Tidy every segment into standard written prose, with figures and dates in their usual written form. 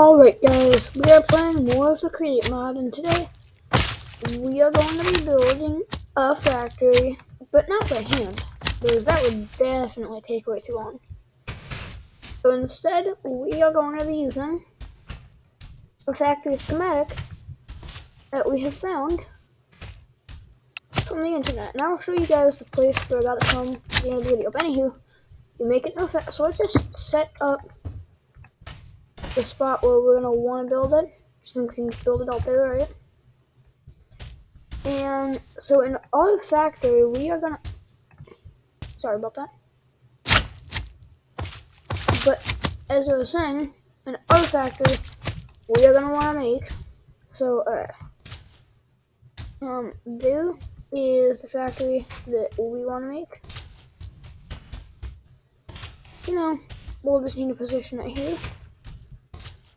Alright guys, we are playing more of the Create mod, and today we are going to be building a factory, but not by hand, because that would definitely take way too long. So instead, we are going to be using a factory schematic that we have found from the internet. And I'll show you guys the place where I got it from at the end of the video. But anywho, you make it no fast, so let's just set up the spot where we're going to want to build it, so we can build it out there, right? And so in our factory, we are gonna, sorry about that, but as I was saying, in our factory, we are gonna want to make, so there is the factory that we want to make. You know, we'll just need to position it here.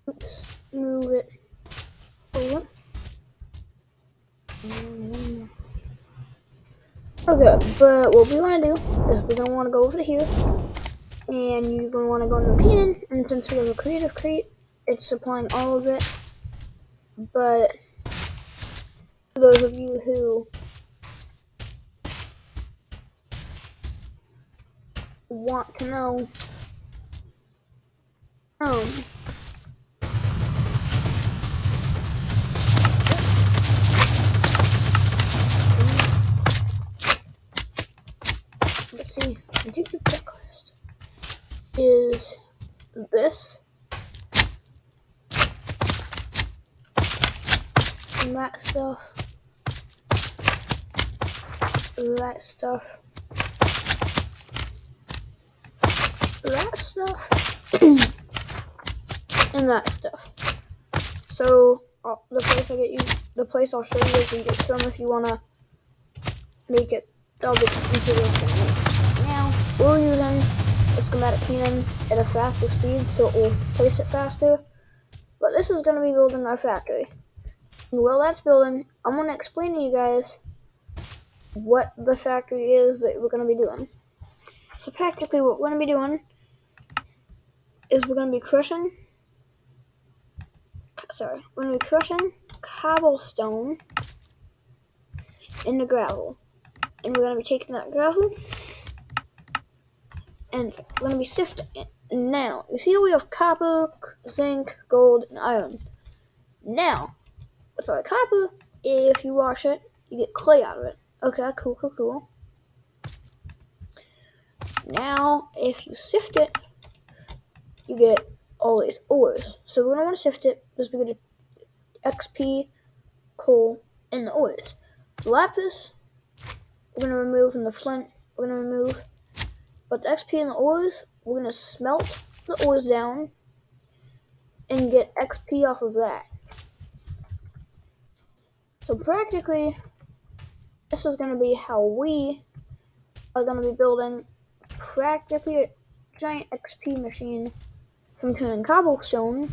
Oops, move it over. Okay, but what we want to do is we're gonna want to go over to here, and you're gonna want to go in the camion, and since we have a creative crate, it's supplying all of it. But for those of you who want to know, let's see, I think the checklist is this and that stuff, that stuff, that stuff, and that stuff. So the place I'll show you is you get some if you wanna make it double into this. Now we're using a schematic camion at a faster speed, so it will place it faster. But this is gonna be building our factory. And while that's building, I'm gonna explain to you guys what the factory is that we're gonna be doing. So practically what we're gonna be doing is we're gonna be crushing cobblestone into gravel. And we're gonna be taking that gravel and we're gonna be sifting it. Now, you see we have copper, zinc, gold, and iron. Now, with our copper, if you wash it, you get clay out of it. Okay, cool. Now, if you sift it, you get all these ores. So we're gonna want to sift it because we're gonna XP, coal, and the ores. The lapis, we're gonna remove, and the flint, we're gonna remove. But the XP and the ores, we're gonna smelt the ores down and get XP off of that. So practically, this is gonna be how we are gonna be building practically a giant XP machine from turning cobblestone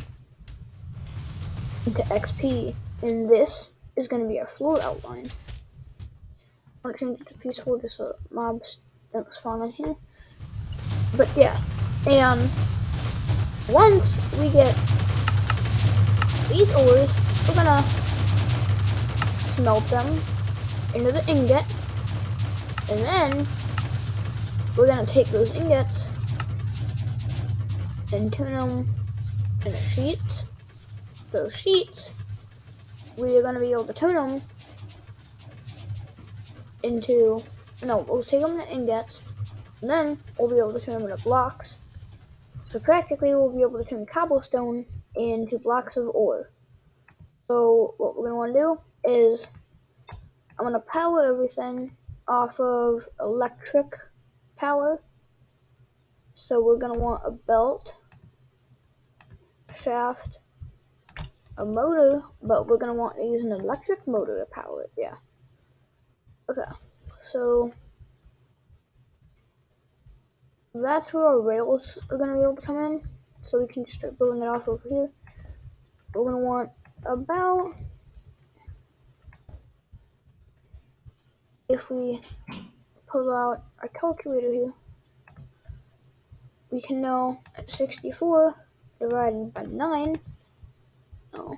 into XP, and this is going to be our floor outline. I'm going to change it to peaceful just so mobs don't spawn in here. But yeah, and once we get these ores, we're going to smelt them into the ingot, and then we're going to take those ingots and turn them into sheets. Those sheets, we are going to be able to turn them into, we'll take them into ingots, and then we'll be able to turn them into blocks. So practically we'll be able to turn cobblestone into blocks of ore. So what we're going to want to do is, I'm going to power everything off of electric power. So we're going to want a belt, a shaft, a motor, but we're going to want to use an electric motor to power it, yeah. Okay, so that's where our rails are going to be able to come in, so we can start building it off over here. We're going to want about, if we pull out our calculator here, we can know at 64 divided by 9 Oh.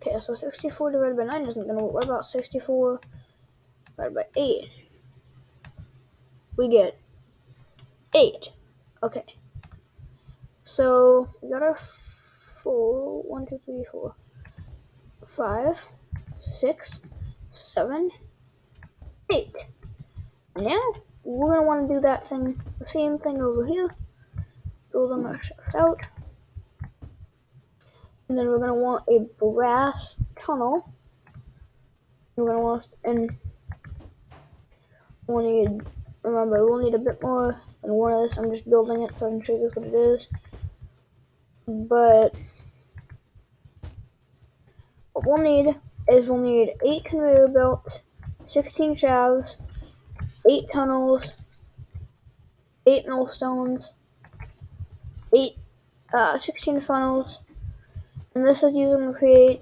Okay, so 64 divided by 9 isn't going to work. What about 64 divided by 8? We get 8. Okay. So we got our 4, 1, 2, 3, 4, 5, 6, 7, 8. Now we're going to want to do that thing, the same thing over here, building our shelves out. And then we're going to want a brass tunnel. We're going to want, and we'll need, remember, we'll need a bit more than one of this. I'm just building it so I can show you what it is. But what we'll need is 8 conveyor belts, 16 shafts, 8 tunnels, 8 millstones, 16 funnels, and this is using create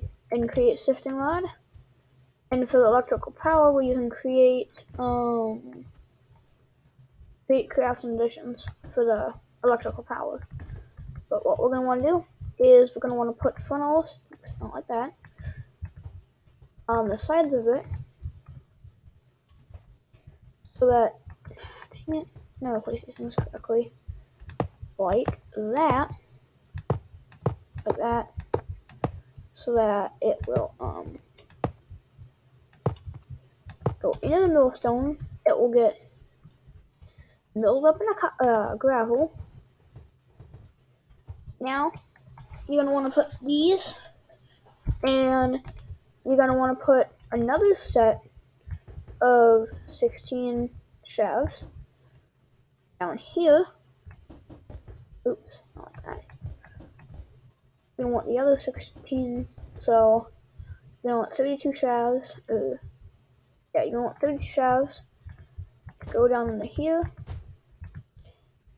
sifting rod. And for the electrical power, we're using create crafts and additions for the electrical power. But what we're gonna want to do is we're gonna want to put funnels, not like that, on the sides of it, so that, dang it, never place these things correctly, like that, so that it will go into the millstone. It will get milled up in a gravel. Now you're gonna want to put these, and you're gonna want to put another set of 16 shafts down here. Oops, not like that. You're gonna want the other 16, so you're gonna want 32 shafts. You're gonna want 32 shafts to go down into here,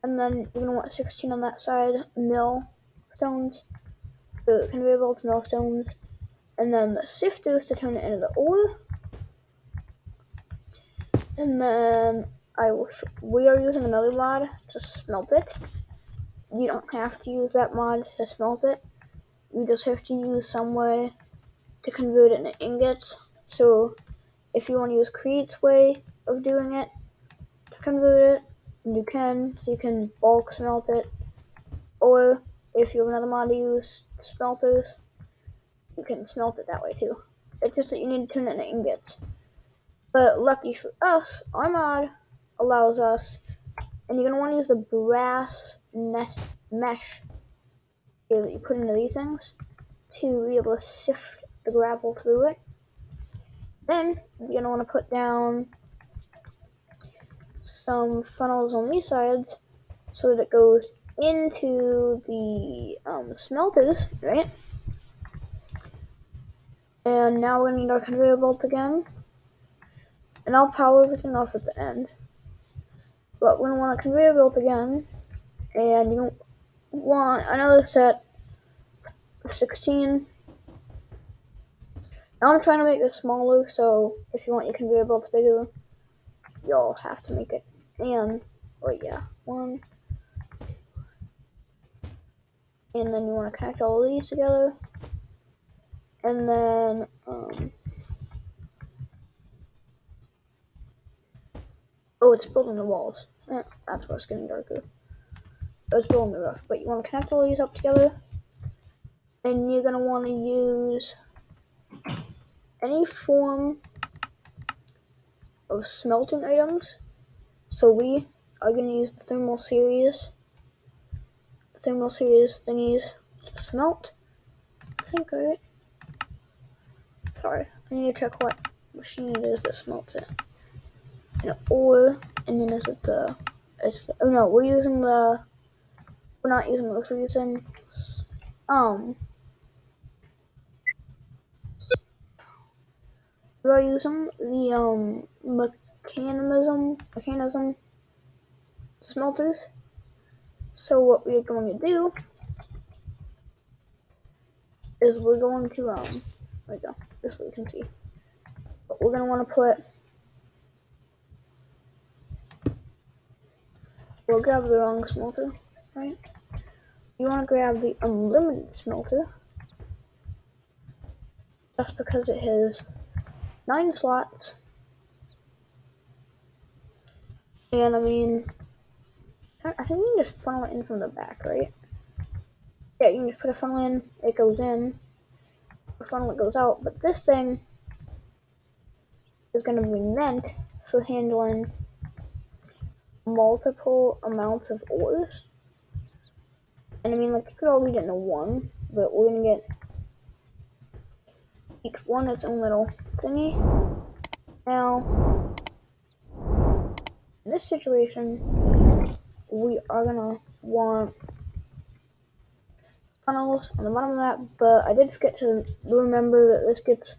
and then you're gonna want 16 on that side, millstones, conveyor belts, millstones, and then the sifters to turn it into the ore. And then we are using another mod to smelt it. You don't have to use that mod to smelt it. You just have to use some way to convert it into ingots. So if you want to use Create's way of doing it to convert it, you can. So you can bulk smelt it. Or if you have another mod to use smelters, you can smelt it that way too. It's just that you need to turn it into ingots. But lucky for us, our mod allows us, and you're going to want to use the brass mesh here that you put into these things to be able to sift the gravel through it. Then you're going to want to put down some funnels on these sides so that it goes into the smelters, right? And now we're going to need our conveyor belt again. And I'll power everything off at the end. But we're going to want a conveyor belt again. And you want another set of 16. Now I'm trying to make this smaller, so if you want your conveyor belt bigger, you'll have to make it. And, one. And then you want to connect all of these together. And then, oh, it's building the walls. That's why it's getting darker. It's building the roof. But you want to connect all these up together. And you're going to want to use any form of smelting items. So we are going to use the thermal series thingies to smelt. I think, right? Sorry, I need to check what machine it is that smelts it. And ore, and then is it oh no, we're not using those, we're using, we are using the, mechanism smelters. So what we're going to do is we're going to, there we go, just so you can see. But we're going to want to we'll grab the wrong smelter, right? You want to grab the unlimited smelter. just because it has 9 slots. And I mean, I think you can just funnel it in from the back, right? Yeah, you can just put a funnel in, it goes in, a funnel it goes out, but this thing is going to be meant for handling multiple amounts of ores. And I mean, like, you could all read it into one, but we're going to get each one its own little thingy. Now, in this situation, we are going to want funnels on the bottom of that, but I did forget to remember that this gets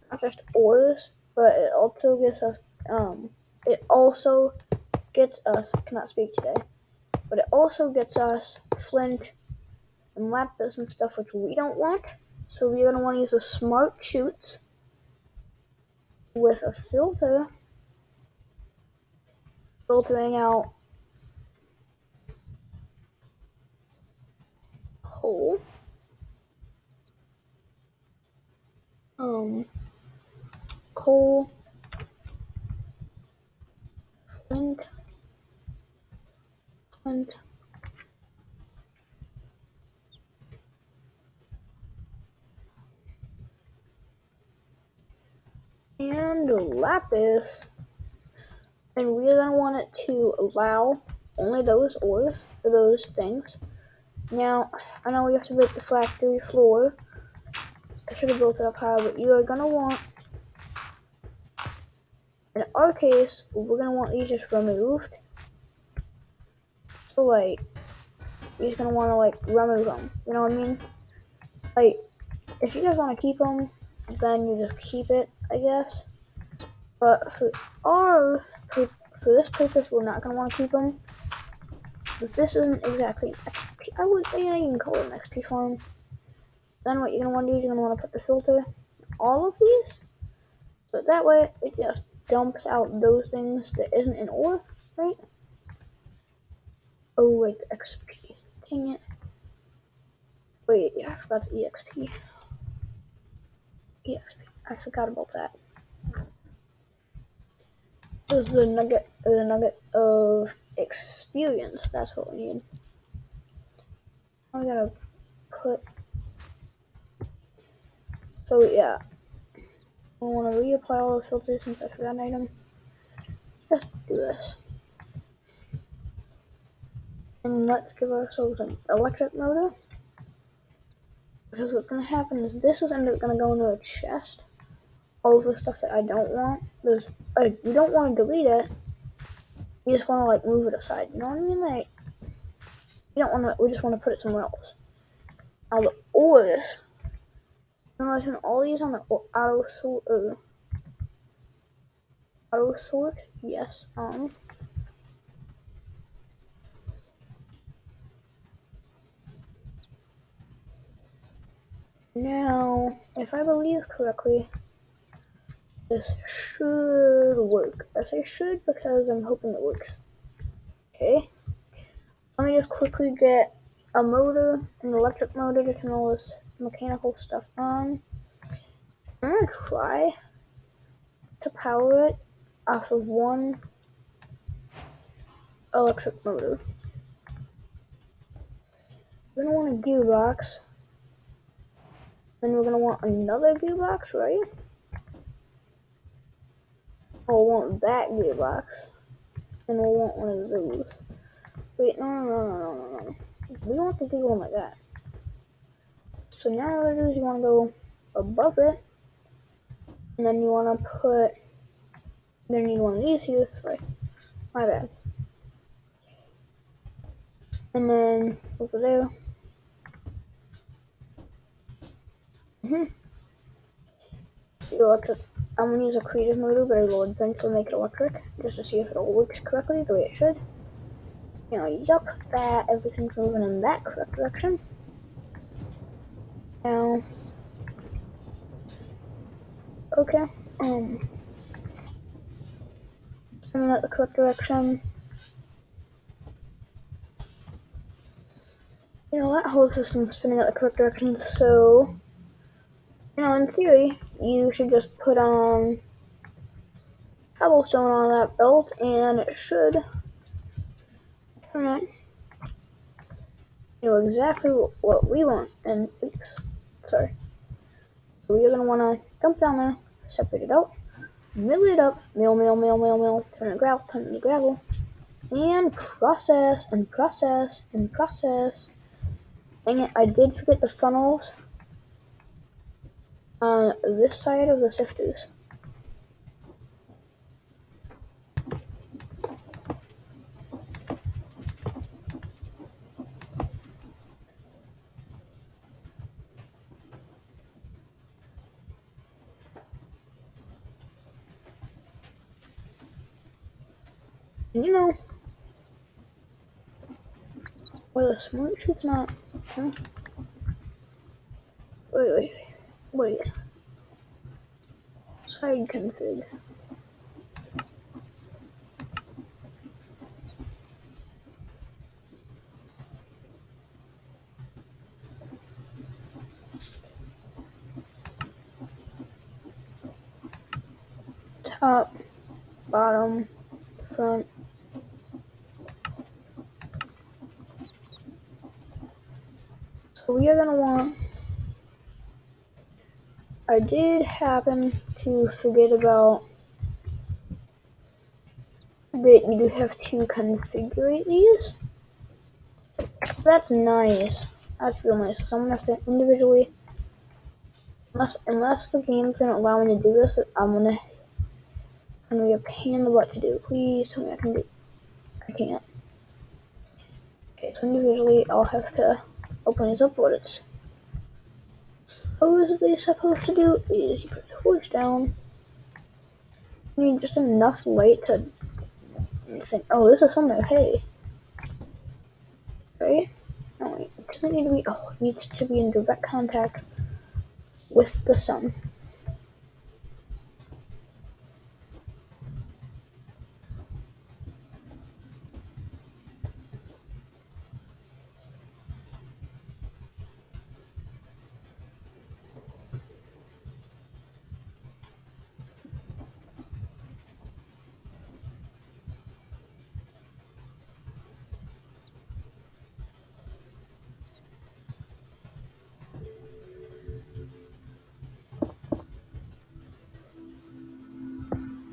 not just ores, but it also gets us, cannot speak today, but it also gets us flint and lapis and stuff, which we don't want. So we're going to want to use the smart chutes with a filter, filtering out coal, coal, flint, flint, and lapis, and we're going to want it to allow only those ores, or those things. Now, I know we have to break the factory floor. I should have built it up higher, but you are going to want, in our case, we're going to want these just removed. So, like, you're just going to want to, like, remove them. You know what I mean? Like, if you guys want to keep them, then you just keep it, I guess. But for this purpose, we're not going to want to keep them. Because this isn't exactly an XP. Yeah, you can call it an XP farm. Then what you're going to want to do is you're going to want to put the filter in all of these. So that way, it just dumps out those things that isn't in ore, right? Oh, wait, the XP. Dang it. Wait, yeah, I forgot the EXP. EXP. I forgot about that. This is the nugget of experience. That's what we need. I gotta put. So yeah, I want to reapply all the filters since I forgot an item. Just do this, and let's give ourselves an electric motor. Because what's gonna happen is this is end up gonna go into a chest. All of the stuff that I don't want. There's like you don't want to delete it. You just want to like move it aside. You know what I mean? Like you don't want to. We just want to put it somewhere else. Now the ores. I'm gonna turn all these on the auto sort. Auto sort. Yes. Now, if I believe correctly, this should work. I say should because I'm hoping it works. Okay. Let me just quickly get a motor, an electric motor to turn all this mechanical stuff on. I'm gonna try to power it off of one electric motor. We're gonna want a gearbox. Then we're gonna want another gearbox, right? We'll want that gearbox. And we'll want one of those. Wait, no. We want to do one like that. So now what I do is you want to go above it. And then you want to put, you're gonna need one of these here. Sorry, my bad. And then over there. The electric. I'm gonna use a creative motor, but I will eventually make it electric just to see if it all works correctly the way it should. You know, yup, that everything's moving in that correct direction. Now, okay, spinning out the correct direction. You know, that whole system's spinning out the correct direction, so In theory, you should just put cobblestone on that belt, and it should turn it exactly what we want. And oops, sorry. So you're gonna want to dump down there, separate it out, mill it up, mill, turn it to gravel, and process, and process, and process. Dang it, I did forget the funnels on this side of the sifters. And where the smart shoot's not. Huh? Wait. Side config. Top, bottom, front. So we are gonna want. I did happen to forget about that you do have to configure these. That's nice. That's real nice. So I'm gonna have to individually, unless the game's gonna allow me to do this, it's gonna be a pain in the butt to do. Please tell me I can do. I can't. Okay, so individually, I'll have to open this up. What it's supposedly supposed to do is you put the torch down. You need just enough light to think, oh, this is something. Hey, right? No, wait, it doesn't need to be. Oh, it needs to be in direct contact with the sun.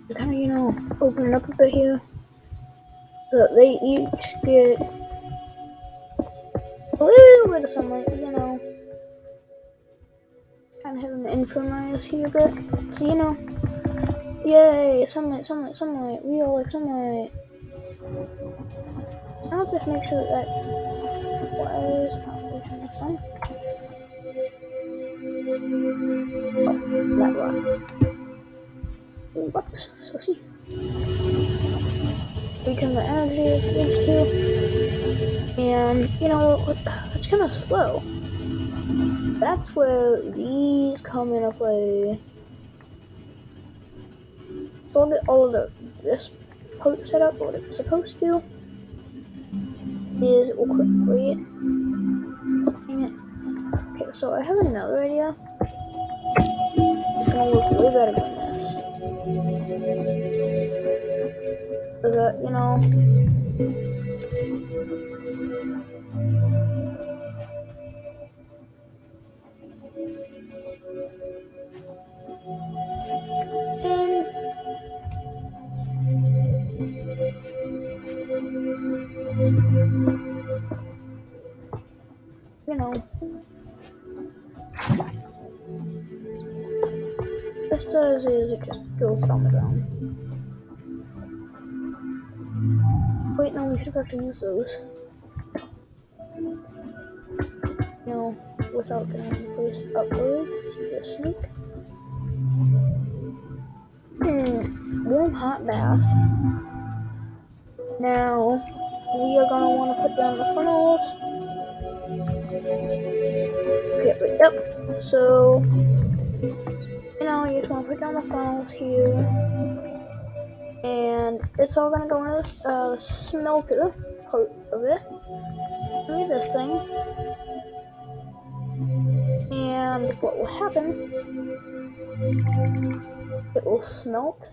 You kind of, open it up a bit here, so that they each get a little bit of sunlight. Kind of having the infirmaries here, but so yay, sunlight. We all like sunlight. I'll just make sure that was not reaching the sun. Oh, that rock. Whoops, so see. Reaching the energy it needs to. And, it's kind of slow. That's where these come into play. So I'll get all of this part set up. What it's supposed to do is, we'll quickly. Dang it. Okay, so I have another idea. It's gonna work way better than this. So that, and this does is it just goes on the ground. Wait, no, we should have actually used those. Without getting the place upwards. The snake. Warm hot bath. Now we are gonna want to put down the funnels. Yep. So you just want to put down the funnels here, and it's all gonna go into the smelter part of it. Look at this thing. And what will happen, it will smelt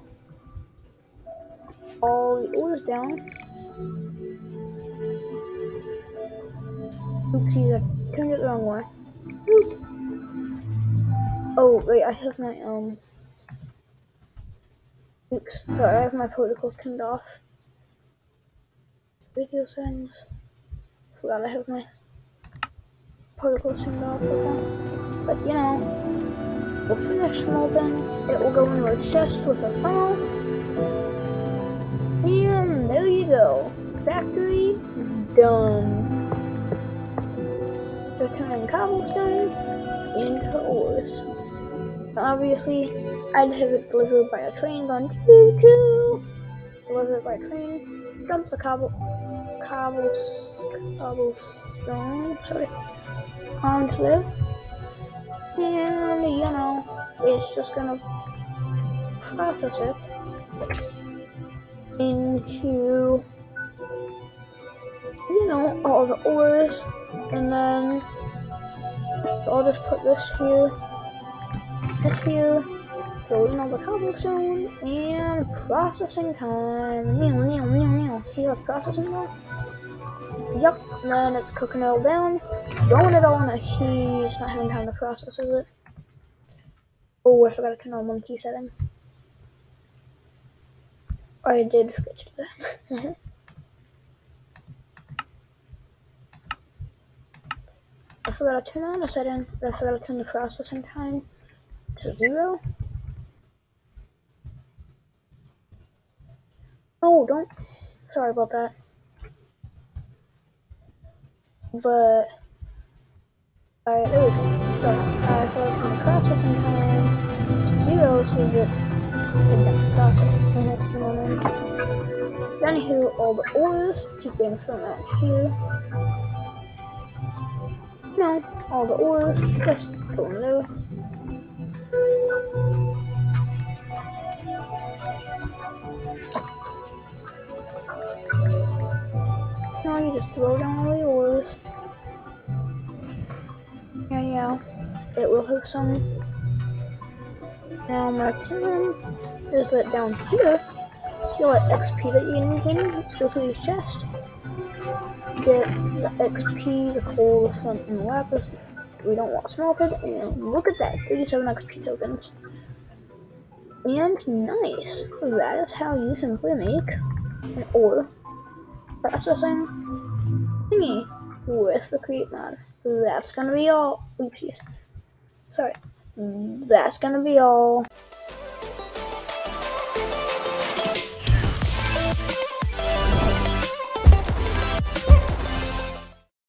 all the ores down. Oopsies, I turned it the wrong way. Oop. Oh, wait, I have my, oops, sorry, I have my protocol turned off. Video settings. Forgot I have my protocol turned off, okay. But, you know, we'll finish smelting. It will go into a chest with a funnel. And there you go. Factory done. So turning cobblestone into ores. Obviously, I'd have it delivered by a train gone choo-choo. Deliver it by train. Dump the cobblestone, sorry, onto it. And, you know, it's just gonna process it into, you know, all the ores. And then I'll just put this here, throw in all the cobblestone, and processing time. See how processing time? Yup, then it's cooking it all down, throwing it all in a heat. It's not having time to process, is it? Oh, I forgot to turn on monkey setting. I did forget to do that. I forgot to turn on the setting, but I forgot to turn the processing time to 0. Oh, don't. Sorry about that. But there we go. Sorry, I forgot to turn the processing time to 0 so that it doesn't process. Then here, all the ores keep being thrown out here. No, all the ores just go in there. Now you just throw down all the ores. Yeah, it will have some. Now my plan is that down here, see all that XP that you can gain? Let's go through this chest. Get the XP, the coal, the flint, and the lapis. We don't want smelted, and look at that, 37 XP tokens. And nice, that is how you simply make an ore processing thingy with the create mod. That's gonna be all. Oopsies. Sorry. That's gonna be all.